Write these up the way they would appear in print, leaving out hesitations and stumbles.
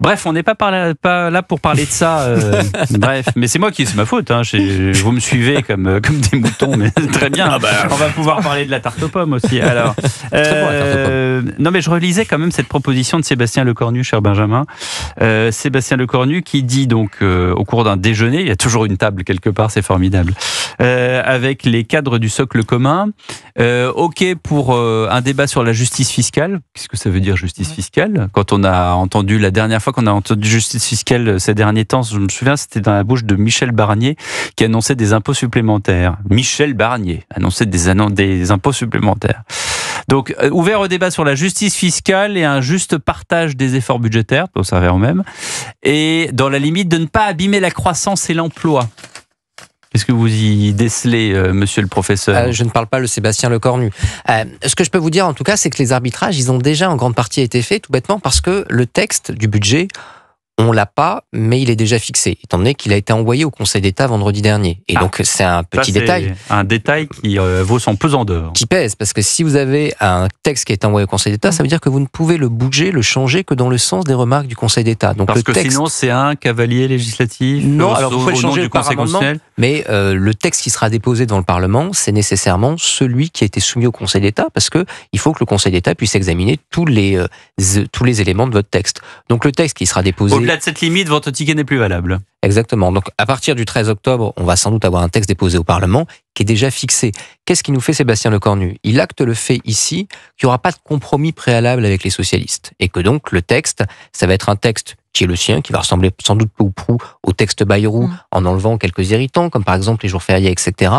Bref, on n'est pas là pour parler de ça. Bref, mais c'est ma faute. Hein. Vous me suivez comme des moutons, mais très bien. On va pouvoir parler de la tarte aux pommes aussi. Alors, non, mais je relisais quand même cette proposition de Sébastien Lecornu, cher Benjamin. Sébastien Lecornu qui dit donc au cours d'un déjeuner, il y a toujours une table quelque part, c'est formidable, avec les cadres du socle commun. OK pour un débat sur la justice fiscale. Qu'est-ce que ça veut dire justice fiscale ? Quand on a entendu la dernière fois qu'on a entendu justice fiscale ces derniers temps, je me souviens, c'était dans la bouche de Michel Barnier qui annonçait des impôts supplémentaires. Michel Barnier annonçait des impôts supplémentaires. Donc, ouvert au débat sur la justice fiscale et un juste partage des efforts budgétaires, au servir même, et dans la limite de ne pas abîmer la croissance et l'emploi. Qu'est-ce que vous y décelez, monsieur le professeur ? Je ne parle pas de Sébastien Lecornu. Ce que je peux vous dire, en tout cas, c'est que les arbitrages, ils ont déjà en grande partie été faits, tout bêtement, parce que le texte du budget, on l'a pas, mais il est déjà fixé, étant donné qu'il a été envoyé au Conseil d'État vendredi dernier. Et donc, c'est un petit détail. Un détail qui vaut son pesant d'or. Qui pèse, parce que si vous avez un texte qui a été envoyé au Conseil d'État, ça veut dire que vous ne pouvez le bouger, le changer que dans le sens des remarques du Conseil d'État. Donc, parce que sinon, c'est un cavalier législatif. Non, alors vous pouvez le changer par amendement, mais le texte qui sera déposé dans le Parlement, c'est nécessairement celui qui a été soumis au Conseil d'État, parce que il faut que le Conseil d'État puisse examiner tous les éléments de votre texte. Donc, le texte qui sera déposé... Au-delà de cette limite, votre ticket n'est plus valable. Exactement. Donc, à partir du 13 octobre, on va sans doute avoir un texte déposé au Parlement qui est déjà fixé. Qu'est-ce qui nous fait Sébastien Lecornu ? Il acte le fait ici qu'il n'y aura pas de compromis préalable avec les socialistes. Et que donc, le texte, ça va être un texte qui est le sien, qui va ressembler sans doute peu ou prou au texte Bayrou, en enlevant quelques irritants, comme par exemple les jours fériés, etc.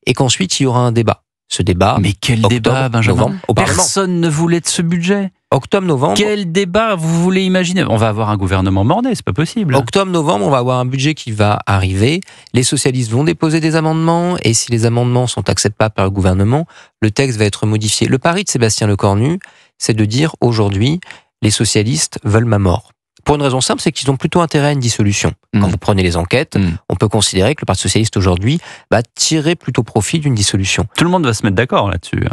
Et qu'ensuite, il y aura un débat. Ce débat... Mais quel débat, Benjamin ? Personne ne voulait de ce budget. Octobre-novembre. Quel débat vous voulez imaginer ? On va avoir un gouvernement morné, c'est pas possible. Octobre-novembre, on va avoir un budget qui va arriver. Les socialistes vont déposer des amendements et si les amendements sont acceptables par le gouvernement, le texte va être modifié. Le pari de Sébastien Lecornu, c'est de dire aujourd'hui, les socialistes veulent ma mort. Pour une raison simple, c'est qu'ils ont plutôt intérêt à une dissolution. Quand vous prenez les enquêtes, on peut considérer que le Parti socialiste aujourd'hui va tirer plutôt profit d'une dissolution. Tout le monde va se mettre d'accord là-dessus.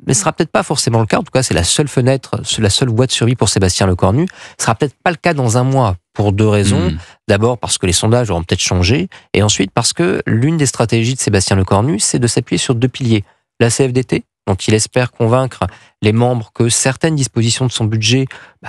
Mais ce sera peut-être pas forcément le cas. En tout cas, c'est la seule fenêtre, c'est la seule voie de survie pour Sébastien Lecornu. Ce sera peut-être pas le cas dans un mois pour deux raisons. D'abord parce que les sondages auront peut-être changé, et ensuite parce que l'une des stratégies de Sébastien Lecornu, c'est de s'appuyer sur deux piliers. La CFDT, dont il espère convaincre les membres que certaines dispositions de son budget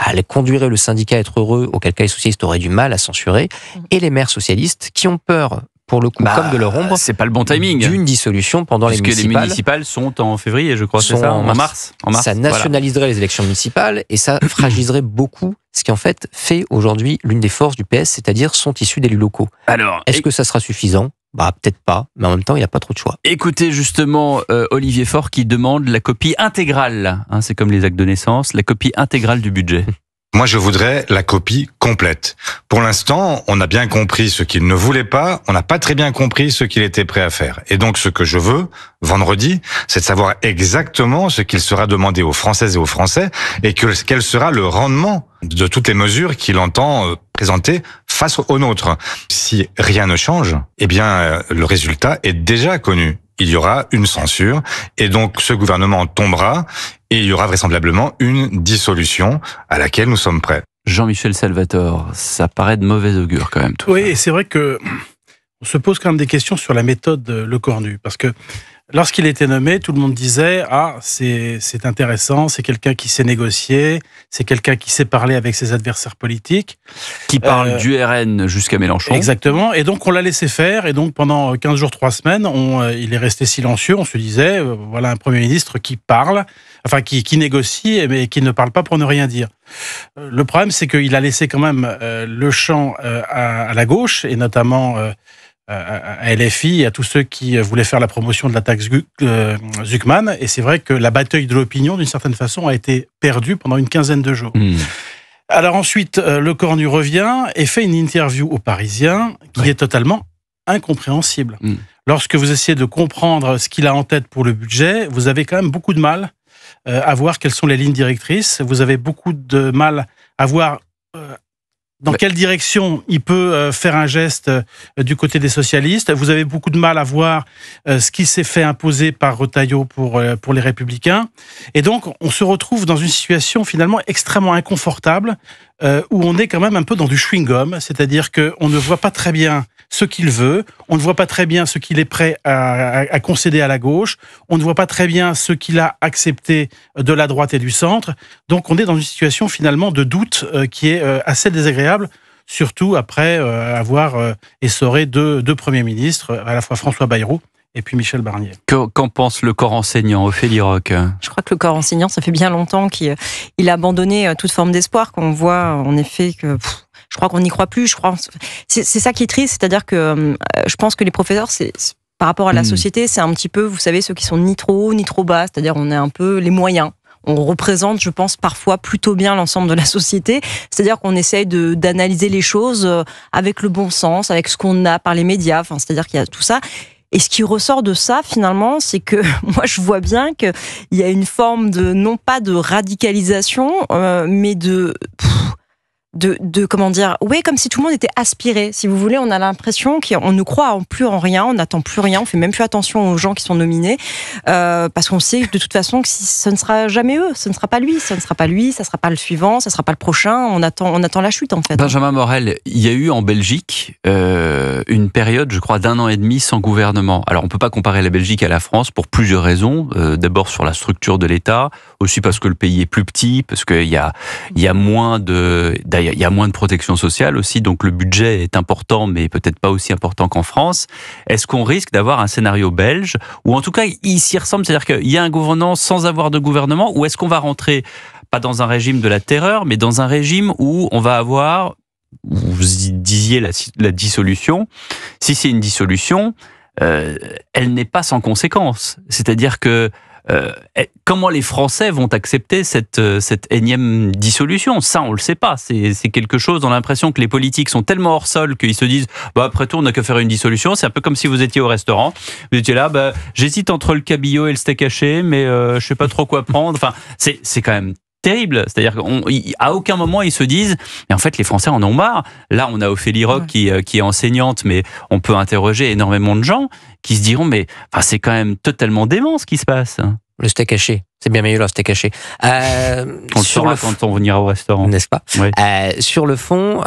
elles conduiraient le syndicat à être heureux, auquel cas les socialistes auraient du mal à censurer, et les maires socialistes qui ont peur, pour le coup, comme de leur ombre, c'est pas le bon timing, d'une dissolution pendant les municipales. Puisque les municipales sont en février, je crois, c'est ça, en mars. Ça nationaliserait les élections municipales et ça fragiliserait beaucoup ce qui en fait aujourd'hui l'une des forces du PS, c'est-à-dire sont issus d'élus locaux. Alors, est-ce que ça sera suffisant ? Peut-être pas, mais en même temps, il n'y a pas trop de choix. Écoutez justement Olivier Faure qui demande la copie intégrale, c'est comme les actes de naissance, la copie intégrale du budget. Moi, je voudrais la copie complète. Pour l'instant, on a bien compris ce qu'il ne voulait pas, on n'a pas très bien compris ce qu'il était prêt à faire. Et donc, ce que je veux, vendredi, c'est de savoir exactement ce qu'il sera demandé aux Françaises et aux Français et quel sera le rendement de toutes les mesures qu'il entend présenter face aux nôtres. Si rien ne change, le résultat est déjà connu. Il y aura une censure et donc ce gouvernement tombera et il y aura vraisemblablement une dissolution à laquelle nous sommes prêts. Jean-Michel Salvatore, ça paraît de mauvais augure quand même. Oui, et c'est vrai que on se pose quand même des questions sur la méthode de Lecornu, parce que lorsqu'il était nommé, tout le monde disait c'est intéressant, c'est quelqu'un qui sait négocier, c'est quelqu'un qui sait parler avec ses adversaires politiques. Qui parle du RN jusqu'à Mélenchon. Exactement, et donc on l'a laissé faire, et donc pendant 15 jours, 3 semaines, il est resté silencieux, on se disait, voilà un Premier ministre qui parle, qui négocie, mais qui ne parle pas pour ne rien dire. Le problème, c'est qu'il a laissé quand même le champ à la gauche, et notamment à LFI et à tous ceux qui voulaient faire la promotion de la taxe Zuckman. Et c'est vrai que la bataille de l'opinion, d'une certaine façon, a été perdue pendant une quinzaine de jours. Alors ensuite, Lecornu revient et fait une interview aux Parisiens qui est totalement incompréhensible. Lorsque vous essayez de comprendre ce qu'il a en tête pour le budget, vous avez quand même beaucoup de mal à voir quelles sont les lignes directrices. Vous avez beaucoup de mal à voir dans quelle direction il peut faire un geste du côté des socialistes. Vous avez beaucoup de mal à voir ce qui s'est fait imposer par Retailleau pour les Républicains. Et donc, on se retrouve dans une situation finalement extrêmement inconfortable où on est quand même un peu dans du chewing-gum, c'est-à-dire qu'on ne voit pas très bien ce qu'il veut, on ne voit pas très bien ce qu'il est prêt à concéder à la gauche, on ne voit pas très bien ce qu'il a accepté de la droite et du centre. Donc on est dans une situation finalement de doute qui est assez désagréable, surtout après avoir essoré deux premiers ministres, à la fois François Bayrou et puis Michel Barnier. Qu'en pense le corps enseignant, Ophélie Roch? Je crois que le corps enseignant, ça fait bien longtemps qu'il a abandonné toute forme d'espoir, qu'on voit en effet que... je crois qu'on n'y croit plus. C'est ça qui est triste, c'est-à-dire que je pense que les professeurs, par rapport à la société, c'est un petit peu, vous savez, ceux qui sont ni trop haut ni trop bas, c'est-à-dire on est un peu les moyens. On représente, je pense, parfois plutôt bien l'ensemble de la société. C'est-à-dire qu'on essaye d'analyser les choses avec le bon sens, avec ce qu'on a par les médias. Enfin, c'est-à-dire qu'il y a tout ça. Et ce qui ressort de ça, finalement, c'est que moi, je vois bien qu'il y a une forme de, non pas de radicalisation, mais de comment dire, oui, comme si tout le monde était aspiré. Si vous voulez, on a l'impression qu'on ne croit plus en rien, on n'attend plus rien, on fait même plus attention aux gens qui sont nominés, parce qu'on sait de toute façon que ce ne sera jamais eux, ce ne sera pas lui, ça ne sera pas lui, ça ne sera pas le suivant, ça ne sera pas le prochain, on attend la chute en fait. Benjamin Morel, il y a eu en Belgique une période, je crois, d'1 an et demi sans gouvernement. Alors on ne peut pas comparer la Belgique à la France pour plusieurs raisons. D'abord sur la structure de l'État, aussi parce que le pays est plus petit, parce qu'il y a moins il y a moins de protection sociale aussi, donc le budget est important, mais peut-être pas aussi important qu'en France. Est-ce qu'on risque d'avoir un scénario belge, ou en tout cas, il s'y ressemble, c'est-à-dire qu'il y a un gouvernement sans avoir de gouvernement, ou est-ce qu'on va rentrer, pas dans un régime de la terreur, mais dans un régime où on va avoir, vous disiez la dissolution, si c'est une dissolution, elle n'est pas sans conséquence. C'est-à-dire que comment les Français vont accepter cette énième dissolution? Ça, on le sait pas. C'est quelque chose, on a l'impression que les politiques sont tellement hors sol qu'ils se disent après tout, on n'a qu'à faire une dissolution. C'est un peu comme si vous étiez au restaurant. Vous étiez là, j'hésite entre le cabillaud et le steak haché, mais je sais pas trop quoi prendre. Enfin, c'est quand même terrible. C'est-à-dire qu'à aucun moment ils se disent, et en fait les Français en ont marre. Là, on a Ophélie Roch qui est enseignante, mais on peut interroger énormément de gens qui se diront, mais c'est quand même totalement dément ce qui se passe. Le steak haché, c'est bien meilleur le steak haché. On le saura quand on ira au restaurant. N'est-ce pas? Oui. Sur le fond,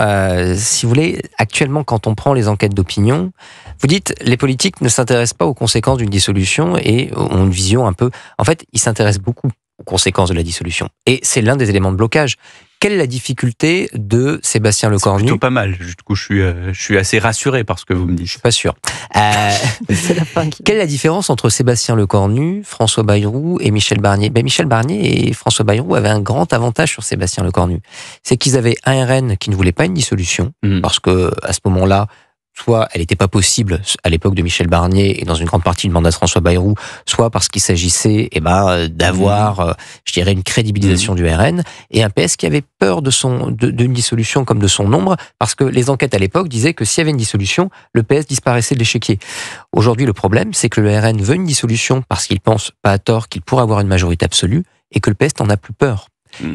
si vous voulez, actuellement, quand on prend les enquêtes d'opinion, vous dites, les politiques ne s'intéressent pas aux conséquences d'une dissolution et ont une vision un peu... En fait, ils s'intéressent beaucoup aux conséquences de la dissolution. Et c'est l'un des éléments de blocage. Quelle est la difficulté de Sébastien Lecornu? C'est plutôt pas mal. Du coup, je suis assez rassuré par ce que vous me dites. Je suis pas sûr. C'est la fin Quelle est la différence entre Sébastien Lecornu, François Bayrou et Michel Barnier? Michel Barnier et François Bayrou avaient un grand avantage sur Sébastien Lecornu. C'est qu'ils avaient un RN qui ne voulait pas une dissolution, parce que à ce moment-là, soit elle n'était pas possible à l'époque de Michel Barnier et dans une grande partie du mandat de François Bayrou, soit parce qu'il s'agissait d'avoir, je dirais, une crédibilisation du RN, et un PS qui avait peur d'une dissolution comme de son nombre, parce que les enquêtes à l'époque disaient que s'il y avait une dissolution, le PS disparaissait de l'échiquier. Aujourd'hui, le problème, c'est que le RN veut une dissolution parce qu'il pense, pas à tort, qu'il pourra avoir une majorité absolue, et que le PS n'en a plus peur.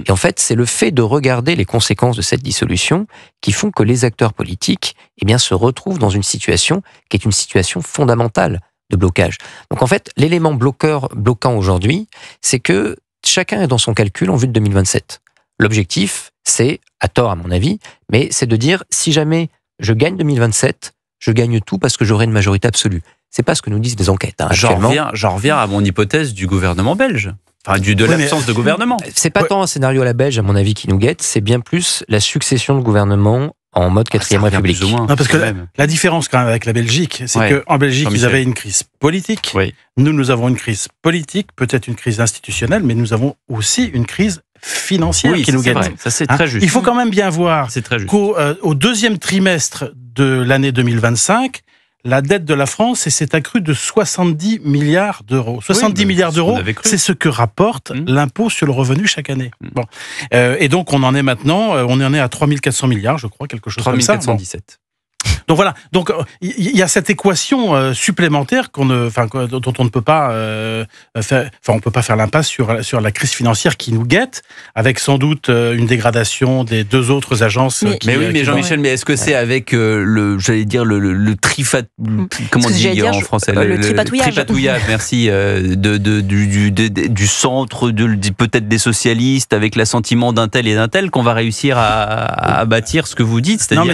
Et en fait, c'est le fait de regarder les conséquences de cette dissolution qui font que les acteurs politiques se retrouvent dans une situation qui est une situation fondamentale de blocage. Donc en fait, l'élément bloquant aujourd'hui, c'est que chacun est dans son calcul en vue de 2027. L'objectif, c'est, à tort à mon avis, mais c'est de dire, si jamais je gagne 2027, je gagne tout parce que j'aurai une majorité absolue. C'est pas ce que nous disent les enquêtes. J'en reviens à mon hypothèse du gouvernement belge. Enfin, de l'absence de gouvernement. C'est pas tant un scénario à la belge, à mon avis, qui nous guette, c'est bien plus la succession de gouvernements en mode 4e République. Plus ou moins, non, parce que la différence quand même avec la Belgique, c'est qu'en Belgique, ils avaient une crise politique. Oui. Nous avons une crise politique, peut-être une crise institutionnelle, mais nous avons aussi une crise financière qui nous guette. Vrai. Ça, c'est très juste. Il faut quand même bien voir qu'au deuxième trimestre de l'année 2025, la dette de la France s'est accrue de 70 milliards d'euros. 70 milliards d'euros, c'est ce que rapporte l'impôt sur le revenu chaque année. Bon. Et donc, on en est à 3 400 milliards, je crois, quelque chose comme ça. 3 417. Donc voilà. Donc il y a cette équation supplémentaire dont on ne peut pas on peut pas faire l'impasse sur la crise financière qui nous guette, avec sans doute une dégradation des deux autres agences. Mais Jean-Michel, mais est-ce que c'est avec le comment on dit en français, le tripatouillage, merci, du centre, peut-être des socialistes, avec l'assentiment d'un tel et d'un tel, qu'on va réussir à bâtir ce que vous dites, c'est-à-dire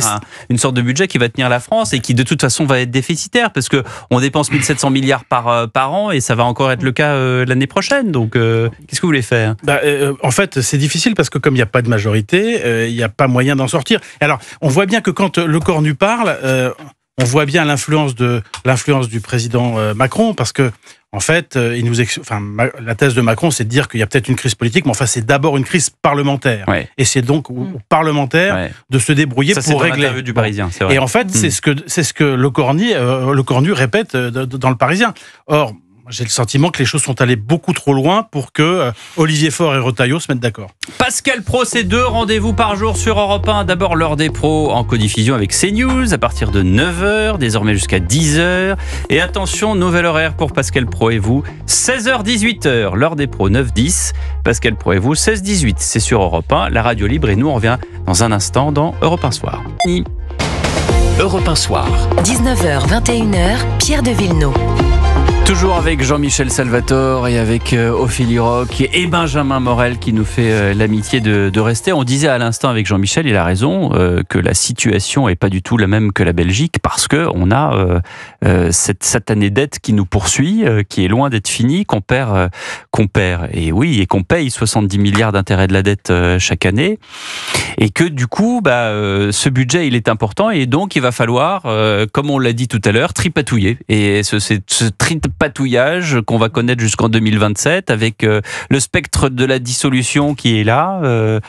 une sorte de budget qui va tenir la France et qui de toute façon va être déficitaire, parce que on dépense 1700 milliards par an et ça va encore être le cas l'année prochaine. Donc qu'est-ce que vous voulez faire? En fait, c'est difficile parce que comme il n'y a pas de majorité, il n'y a pas moyen d'en sortir. Alors, on voit bien que quand le Cornu parle, on voit bien l'influence du président Macron, parce que en fait, la thèse de Macron, c'est de dire qu'il y a peut-être une crise politique, mais enfin, c'est d'abord une crise parlementaire. Ouais. Et c'est donc aux parlementaires de se débrouiller pour régler. Ça, c'est du Parisien, c'est vrai. Et en fait, c'est ce que le Cornu répète dans le Parisien. Or, j'ai le sentiment que les choses sont allées beaucoup trop loin pour que Olivier Faure et Retailleau se mettent d'accord. Pascal Praud, c'est 2 rendez-vous par jour sur Europe 1. D'abord, l'heure des pros en codiffusion avec CNews à partir de 9h, désormais jusqu'à 10h. Et attention, nouvel horaire pour Pascal Praud et vous, 16h-18h. L'heure des pros, 9-10. Pascal Praud et vous, 16-18. C'est sur Europe 1, la radio libre. Et nous, on revient dans un instant dans Europe 1 Soir. Europe 1 Soir. 19h, 21h, Pierre de Villeneuve. Toujours avec Jean-Michel Salvatore et avec Ophélie Roch et Benjamin Morel qui nous fait l'amitié de rester. On disait à l'instant avec Jean-Michel, il a raison, que la situation est pas du tout la même que la Belgique, parce que on a cette satanée dette qui nous poursuit, qui est loin d'être finie, qu'on perd et qu'on paye 70 milliards d'intérêts de la dette chaque année, et que du coup, ce budget il est important, et donc il va falloir, comme on l'a dit tout à l'heure, tripatouiller. Et ce tripatouillage qu'on va connaître jusqu'en 2027, avec le spectre de la dissolution qui est là.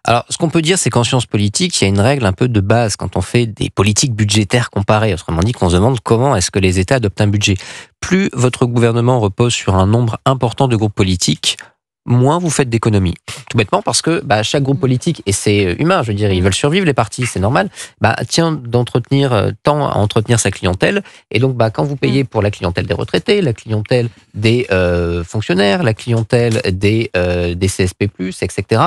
Alors, ce qu'on peut dire, c'est qu'en sciences politiques, il y a une règle un peu de base quand on fait des politiques budgétaires comparées. Autrement dit, qu'on se demande comment est-ce que les États adoptent un budget. Plus votre gouvernement repose sur un nombre important de groupes politiques, moins vous faites d'économies. Tout bêtement parce que chaque groupe politique, et c'est humain, je veux dire, ils veulent survivre, les partis, c'est normal, tient tant à entretenir sa clientèle. Et donc, quand vous payez pour la clientèle des retraités, la clientèle des fonctionnaires, la clientèle des CSP+, etc.,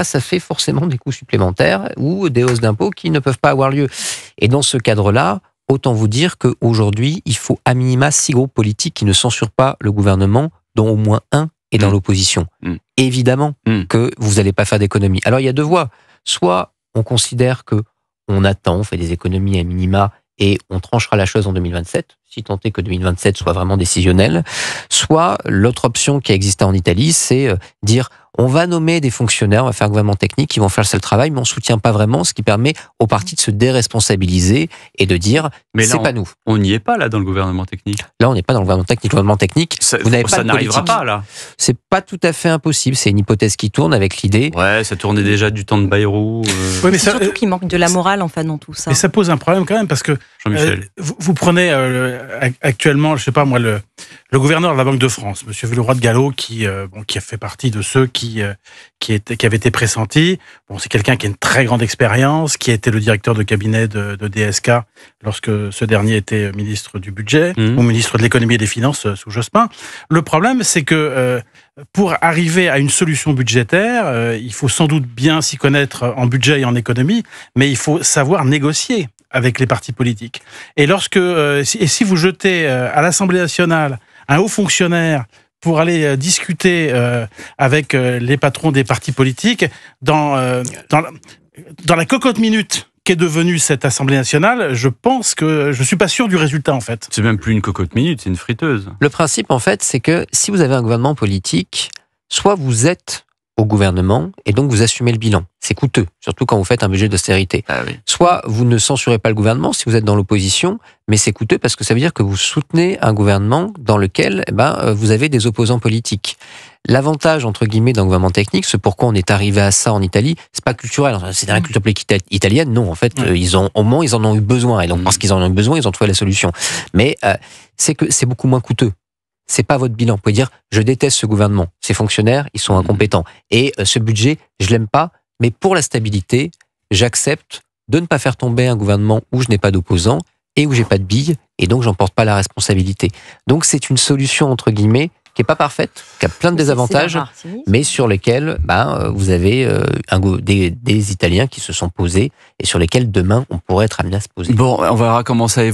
ça fait forcément des coûts supplémentaires ou des hausses d'impôts qui ne peuvent pas avoir lieu. Et dans ce cadre-là, autant vous dire qu'aujourd'hui, il faut à minima 6 groupes politiques qui ne censurent pas le gouvernement, dont au moins un et dans l'opposition. Évidemment que vous n'allez pas faire d'économies. Alors, il y a 2 voies. Soit on considère que on attend, on fait des économies à minima et on tranchera la chose en 2027, si tant est que 2027 soit vraiment décisionnel. Soit l'autre option qui a existé en Italie, c'est dire on va nommer des fonctionnaires, on va faire un gouvernement technique qui vont faire le seul travail, mais on ne soutient pas vraiment, ce qui permet aux partis de se déresponsabiliser et de dire c'est pas nous. On n'y est pas là dans le gouvernement technique. Là, on n'est pas dans le gouvernement technique. Le gouvernement technique, vous n'avez pas ça de n'arrivera politique. pas là. C'est pas tout à fait impossible. C'est une hypothèse qui tourne avec l'idée. Ouais, ça tournait déjà du temps de Bayrou. Oui, mais c'est surtout qu'il manque de la morale dans tout ça. Mais ça pose un problème quand même, parce que vous prenez actuellement, je sais pas moi, le gouverneur de la Banque de France, Monsieur Villeroy de Galhau, qui a fait partie de ceux qui avaient été pressentis. Bon, c'est quelqu'un qui a une très grande expérience, qui a été le directeur de cabinet de DSK lorsque ce dernier était ministre du Budget ou ministre de l'Économie et des Finances sous Jospin. Le problème, c'est que pour arriver à une solution budgétaire, il faut sans doute bien s'y connaître en budget et en économie, mais il faut savoir négocier avec les partis politiques. Et si vous jetez à l'Assemblée nationale un haut fonctionnaire pour aller discuter avec les patrons des partis politiques dans la cocotte minute qu'est devenue cette Assemblée nationale, je suis pas sûr du résultat en fait. C'est même plus une cocotte minute, c'est une friteuse. Le principe en fait, c'est que si vous avez un gouvernement politique, soit vous êtes au gouvernement et donc vous assumez le bilan. C'est coûteux, surtout quand vous faites un budget d'austérité. Ah oui. Soit vous ne censurez pas le gouvernement si vous êtes dans l'opposition, mais c'est coûteux parce que ça veut dire que vous soutenez un gouvernement dans lequel vous avez des opposants politiques. L'avantage, entre guillemets, d'un gouvernement technique, c'est pourquoi on est arrivé à ça en Italie, c'est pas culturel, c'est dans la culture politique italienne, non, en fait, au moment, ils en ont eu besoin, et donc parce qu'ils en ont eu besoin, ils ont trouvé la solution. Mais c'est que c'est beaucoup moins coûteux. C'est pas votre bilan. Vous pouvez dire, je déteste ce gouvernement, ces fonctionnaires, ils sont incompétents. Et ce budget, je l'aime pas, mais pour la stabilité, j'accepte de ne pas faire tomber un gouvernement où je n'ai pas d'opposants et où j'ai pas de billes, et donc j'en porte pas la responsabilité. Donc c'est une solution, entre guillemets, qui est pas parfaite, qui a plein de désavantages, mais sur lesquels vous avez des Italiens qui se sont posés et sur lesquels demain on pourrait être amené à se poser. Bon, on va recommencer à évoluer.